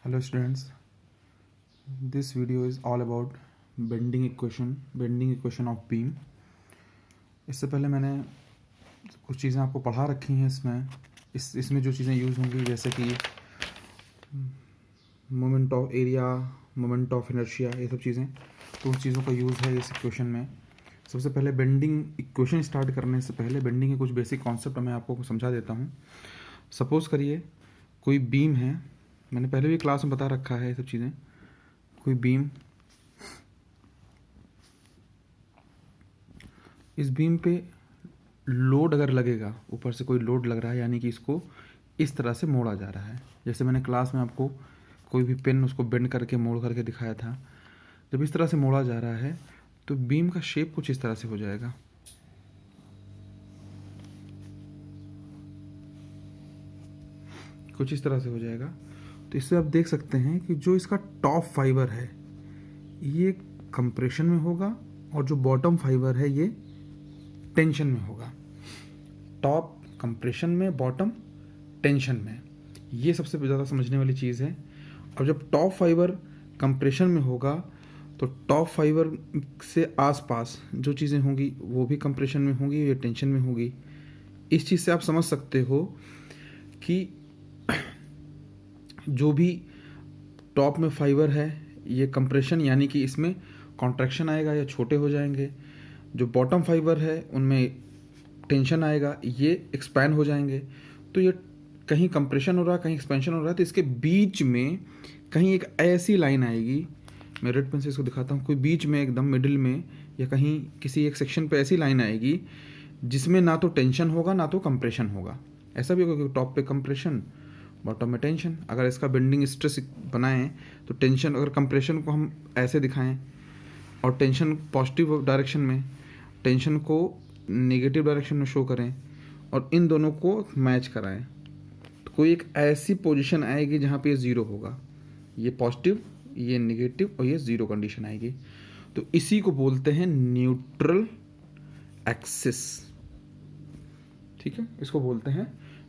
Hello students, this video is all about bending equation of beam. इससे पहले मैंने कुछ चीज़ें आपको पढ़ा रखी हैं इसमें जो चीज़ें यूज़ होंगी जैसे कि moment of area, moment of inertia, ये सब चीज़ें, तो उन चीज़ों का यूज़ है इस इक्वेशन में। सबसे पहले बेंडिंग इक्वेशन स्टार्ट करने से पहले बेंडिंग के कुछ बेसिक कॉन्सेप्ट मैं आपको समझा देता हूँ। सपोज़ करिए कोई बीम है, मैंने पहले भी क्लास में बता रखा है ये सब चीज़ें। कोई बीम, इस बीम पे लोड अगर लगेगा, ऊपर से कोई लोड लग रहा है, यानी कि इसको इस तरह से मोड़ा जा रहा है। जैसे मैंने क्लास में आपको कोई भी पेन उसको बेंड करके मोड़ करके दिखाया था। जब इस तरह से मोड़ा जा रहा है तो बीम का शेप कुछ इस तरह से हो जाएगा। कुछ इस तरह से हो जाएगा। तो इससे आप देख सकते हैं कि जो इसका टॉप फाइबर है ये कंप्रेशन में होगा और जो बॉटम फाइबर है ये टेंशन में होगा। टॉप कंप्रेशन में, बॉटम टेंशन में, ये सबसे ज़्यादा समझने वाली चीज़ है। और जब टॉप फाइबर कंप्रेशन में होगा तो टॉप फाइबर से आसपास जो चीज़ें होंगी वो भी कंप्रेशन में होंगी, ये टेंशन में होगी। इस चीज़ से आप समझ सकते हो कि जो भी टॉप में फाइबर है ये कंप्रेशन, यानी कि इसमें कॉन्ट्रैक्शन आएगा या छोटे हो जाएंगे। जो बॉटम फाइबर है उनमें टेंशन आएगा, ये एक्सपैंड हो जाएंगे। तो ये कहीं कंप्रेशन हो रहा है, कहीं एक्सपेंशन हो रहा है, तो इसके बीच में कहीं एक ऐसी लाइन आएगी, मैं रेड पेन से इसको दिखाता हूँ। कोई बीच में एकदम मिडिल में या कहीं किसी एक सेक्शन पे ऐसी लाइन आएगी जिसमें ना तो टेंशन होगा ना तो कंप्रेशन होगा। ऐसा भी होगा कि टॉप पे कंप्रेशन, बॉटम में टेंशन। अगर इसका बेंडिंग स्ट्रेस बनाएं तो टेंशन, अगर कंप्रेशन को हम ऐसे दिखाएं और टेंशन पॉजिटिव डायरेक्शन में, टेंशन को नेगेटिव डायरेक्शन में शो करें और इन दोनों को मैच कराएं, तो कोई एक ऐसी पोजीशन आएगी जहाँ पे ये ज़ीरो होगा। ये पॉजिटिव, ये नेगेटिव और ये ज़ीरो कंडीशन आएगी। तो इसी को बोलते हैं न्यूट्रल एक्सिस। ठीक है, इसको बोलते हैं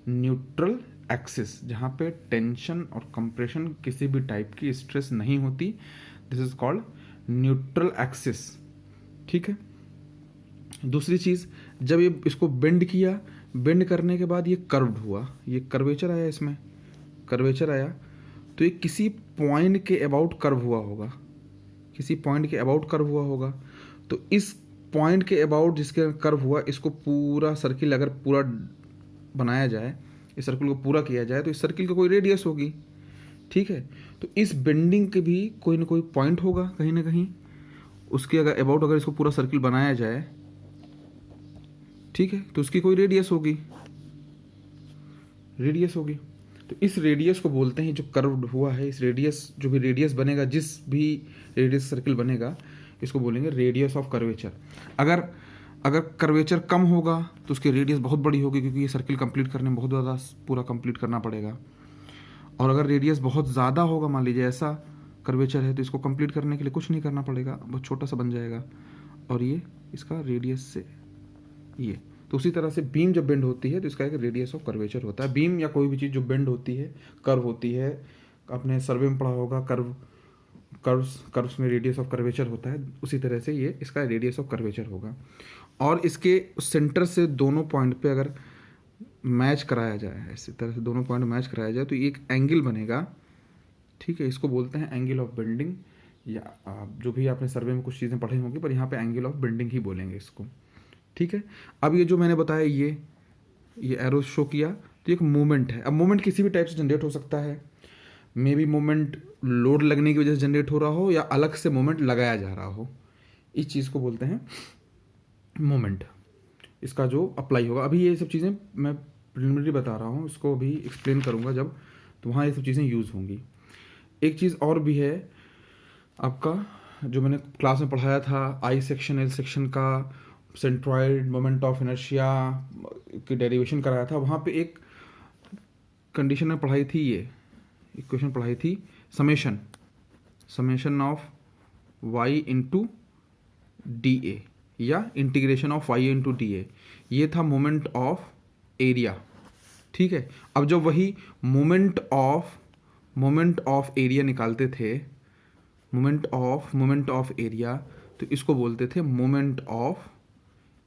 न्यूट्रल एक्सिस, जहाँ पे टेंशन और कंप्रेशन किसी भी टाइप की स्ट्रेस नहीं होती। This is called neutral axis. ठीक है। दूसरी चीज़, जब ये इसको बेंड किया, बेंड करने के बाद ये कर्व्ड हुआ, ये कर्वेचर आया, इसमें कर्वेचर आया, तो ये किसी पॉइंट के अबाउट कर्व हुआ होगा, किसी पॉइंट के अबाउट कर्व हुआ होगा। तो इस पॉइंट के अबाउट जिसके कर्व हुआ, इसको पूरा सर्किल अगर पूरा बनाया जाए, इस सर्किल को पूरा किया जाए, तो इस सर्किल की कोई रेडियस होगी। ठीक है। तो इस बेंडिंग के भी कोई ना कोई पॉइंट होगा कहीं ना कहीं, उसके अगर अबाउट अगर इसको पूरा सर्किल बनाया जाए, ठीक है, तो उसकी कोई रेडियस होगी, रेडियस होगी। तो इस रेडियस को बोलते हैं, जो कर्व्ड हुआ है, इस रेडियस, जो भी रेडियस बनेगा, जिस भी रेडियस सर्किल बनेगा, इसको बोलेंगे रेडियस ऑफ कर्वेचर। अगर कर्वेचर कम होगा तो उसकी रेडियस बहुत बड़ी होगी, क्योंकि ये सर्किल कंप्लीट करने में बहुत ज़्यादा पूरा कंप्लीट करना पड़ेगा। और अगर रेडियस बहुत ज़्यादा होगा, मान लीजिए ऐसा कर्वेचर है, तो इसको कंप्लीट करने के लिए कुछ नहीं करना पड़ेगा, बहुत छोटा सा बन जाएगा। और ये इसका रेडियस से ये, तो उसी तरह से बीम जब बेंड होती है तो इसका एक रेडियस ऑफ कर्वेचर होता है। बीम या कोई भी चीज़ जो बेंड होती है, कर्व होती है, आपने सर्वे में पढ़ा होगा, कर्व्स में रेडियस ऑफ कर्वेचर होता है, उसी तरह से ये इसका रेडियस ऑफ कर्वेचर होगा। और इसके सेंटर से दोनों पॉइंट पे अगर मैच कराया जाए, इसी तरह से दोनों पॉइंट मैच कराया जाए, तो एक एंगल बनेगा। ठीक है, इसको बोलते हैं एंगल ऑफ बेंडिंग, या जो भी आपने सर्वे में कुछ चीज़ें पढ़ी होंगी, पर यहाँ पे एंगल ऑफ बेंडिंग ही बोलेंगे इसको। ठीक है। अब ये जो मैंने बताया, ये एरो शो किया, तो एक मूवमेंट है। अब मूवमेंट किसी भी टाइप से जनरेट हो सकता है। मे बी मूवमेंट लोड लगने की वजह से जनरेट हो रहा हो, या अलग से मूवमेंट लगाया जा रहा हो। इस चीज़ को बोलते हैं मोमेंट, इसका जो अप्लाई होगा। अभी ये सब चीज़ें मैं प्रिलिमिनरी बता रहा हूँ, इसको अभी एक्सप्लेन करूँगा जब, तो वहाँ ये सब चीज़ें यूज़ होंगी। एक चीज़ और भी है आपका, जो मैंने क्लास में पढ़ाया था, आई सेक्शन, एल सेक्शन का सेंट्रॉइड, मोमेंट ऑफ इनर्शिया की डेरिवेशन कराया था। वहाँ पे एक कंडीशन में पढ़ाई थी, ये इक्वेशन पढ़ाई थी, summation of Y into D A, या integration of Y into D A. ये था मोमेंट ऑफ एरिया। ठीक है। अब जब वही moment of moment of area निकालते थे, मोमेंट ऑफ एरिया, तो इसको बोलते थे moment of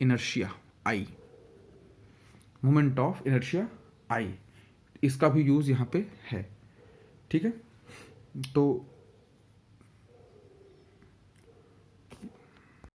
inertia I, moment of inertia I. इसका भी यूज़ यहाँ पे है, ठीक है। तो